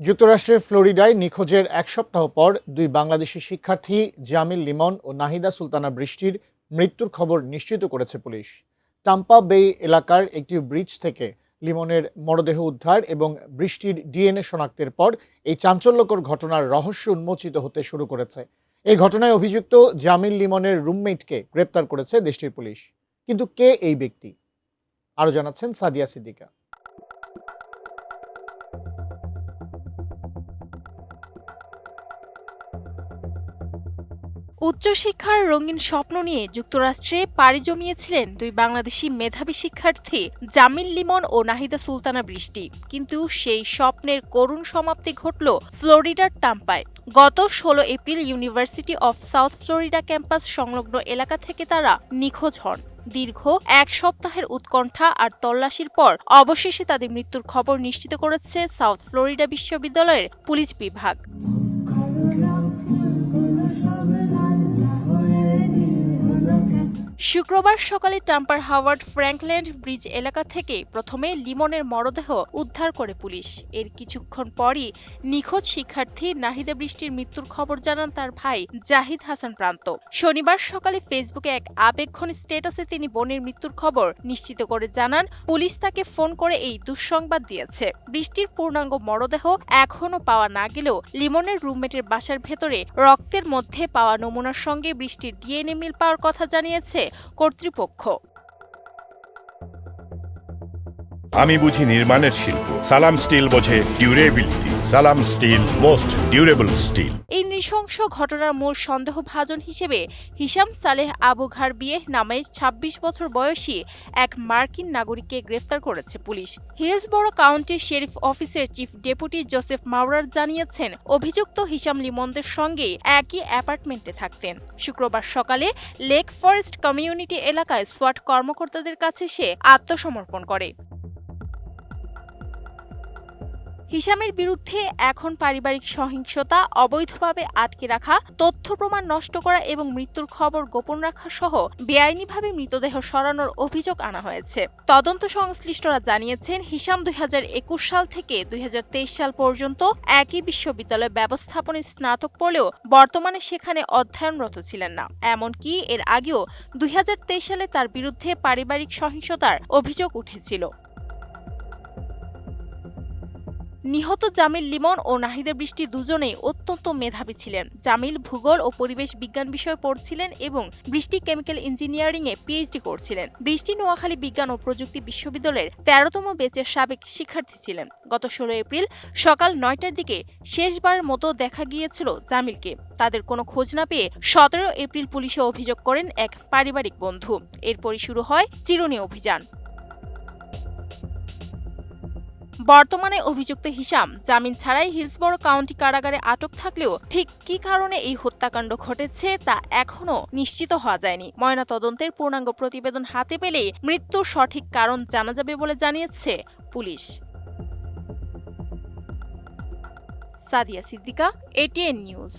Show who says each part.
Speaker 1: যুক্তরাষ্ট্রের ফ্লোরিডায় নিখোঁজের এক সপ্তাহ পর দুই বাংলাদেশি শিক্ষার্থী জামিল লিমন ও নাহিদা সুলতানা বৃষ্টির মৃত্যুর খবর নিশ্চিত করেছে পুলিশ। টাম্পা বে এলাকার একটি ব্রিজ থেকে লিমনের মরদেহ উদ্ধার এবং বৃষ্টির ডিএনএ শনাক্তের পর এই চাঞ্চল্যকর ঘটনার রহস্য উন্মোচিত হতে শুরু করেছে। এই ঘটনায় অভিযুক্ত জামিল লিমনের রুমমেটকে গ্রেপ্তার করেছে দেশটির পুলিশ। কিন্তু কে এই ব্যক্তি, আরও জানাচ্ছেন সাদিয়া সিদ্দিকা।
Speaker 2: উচ্চশিক্ষার রঙিন স্বপ্ন নিয়ে যুক্তরাষ্ট্রে পাড়ি জমিয়েছিলেন দুই বাংলাদেশি মেধাবী শিক্ষার্থী জামিল লিমন ও নাহিদা সুলতানা বৃষ্টি। কিন্তু সেই স্বপ্নের করুণ সমাপ্তি ঘটল ফ্লোরিডার টাম্পায়। গত 16 April university of south Florida campus সংলগ্ন এলাকা থেকে তারা নিখোঁজ হন। দীর্ঘ এক সপ্তাহের উৎকণ্ঠা আর তল্লাশির পর অবশেষে তাদের মৃত্যুর খবর নিশ্চিত করেছে সাউথ ফ্লোরিডা বিশ্ববিদ্যালয়ের পুলিশ বিভাগ। শুক্রবার সকালে টাম্পার হাওয়ার্ড ফ্র্যাঙ্কল্যান্ড ব্রিজ এলাকা থেকে প্রথমে লিমনের মরদেহ উদ্ধার করে পুলিশ। এর কিছুক্ষণ পরই নিখোঁজ শিক্ষার্থী নাহিদা বৃষ্টির মৃত্যুর খবর জানান তার ভাই জাহিদ হাসান প্রান্ত। শনিবার সকালে ফেসবুকে এক আবেগঘন স্ট্যাটাসে তিনি বোনের মৃত্যুর খবর নিশ্চিত করে জানান পুলিশ তাকে ফোন করে এই দুঃসংবাদ দিয়েছে। বৃষ্টির পূর্ণাঙ্গ মরদেহ এখনও পাওয়া না গেলেও লিমনের রুমমেটের বাসার ভেতরে রক্তের মধ্যে পাওয়া নমুনার সঙ্গে বৃষ্টির ডিএনএ মিল পাওয়ার কথা জানিয়েছে কর্তৃপক্ষ।
Speaker 3: আমি বুঝি নির্মাণের শিল্প, সালাম স্টিল বোঝে ডিউরেবিলিটি। সালাম স্টিল, মোস্ট ডিউরেবল স্টিল।
Speaker 2: এই নৃশংস ঘটনার মূল সন্দেহভাজন হিসেবে হিশাম সালেহ আবু ঘারবিয়েহ নামে ২৬ বছর বয়সী এক মার্কিন নাগরিককে গ্রেফতার করেছে পুলিশ। হিলসবরো কাউন্টি শেরিফ অফিসের চিফ ডেপুটি জোসেফ মাউরার জানিয়েছেন অভিযুক্ত হিশাম লিমনদের সঙ্গে একই অ্যাপার্টমেন্টে থাকতেন। শুক্রবার সকালে লেক ফরেস্ট কমিউনিটি এলাকায় সোয়াট কর্মকর্তাদের কাছে সে আত্মসমর্পণ করে। হিশামের বিরুদ্ধে এখন পারিবারিক সহিংসতা, অবৈধভাবে আটকে রাখা, তথ্য প্রমাণ নষ্ট করা এবং মৃত্যুর খবর গোপন রাখা সহ বেআইনিভাবে মৃতদেহ সরানোর অভিযোগ আনা হয়েছে। তদন্ত সংশ্লিষ্টরা জানিয়েছেন হিশাম ২০২১ সাল থেকে ২০২৩ সাল পর্যন্ত একই বিশ্ববিদ্যালয় ব্যবস্থাপনে স্নাতক পড়লেও বর্তমানে সেখানে অধ্যয়নরত ছিলেন না। এমনকি এর আগেও ২০২৩ সালে তার বিরুদ্ধে পারিবারিক সহিংসতার অভিযোগ উঠেছিল। নিহত জামিল লিমন ও নাহিদা বৃষ্টি দুজনেই অত্যন্ত মেধাবী ছিলেন। জামিল ভূগোল ও পরিবেশ বিজ্ঞান বিষয়ে পড়ছিলেন এবং বৃষ্টি কেমিক্যাল ইঞ্জিনিয়ারিংয়ে পিএইচডি করছিলেন। বৃষ্টি নোয়াখালী বিজ্ঞান ও প্রযুক্তি বিশ্ববিদ্যালয়ের ১৩তম ব্যাচের সাবেক শিক্ষার্থী ছিলেন। গত ১৬ এপ্রিল সকাল ৯টার দিকে শেষবারের মতো দেখা গিয়েছিল জামিলকে। তাদের কোনো খোঁজ না পেয়ে ১৭ এপ্রিল পুলিশে অভিযোগ করেন এক পারিবারিক বন্ধু। এরপরই শুরু হয় চিরুনি অভিযান। বর্তমানে অভিযুক্ত হিশাম জামিন ছাড়াই হিলসবরো কাউন্টি কারাগারে আটক থাকলেও ঠিক কী কারণে এই হত্যাকাণ্ড ঘটেছে তা এখনও নিশ্চিত হওয়া যায়নি। ময়নাতদন্তের পূর্ণাঙ্গ প্রতিবেদন হাতে পেলেই মৃত্যুর সঠিক কারণ জানা যাবে বলে জানিয়েছে police. Sadia Siddika, ATN news.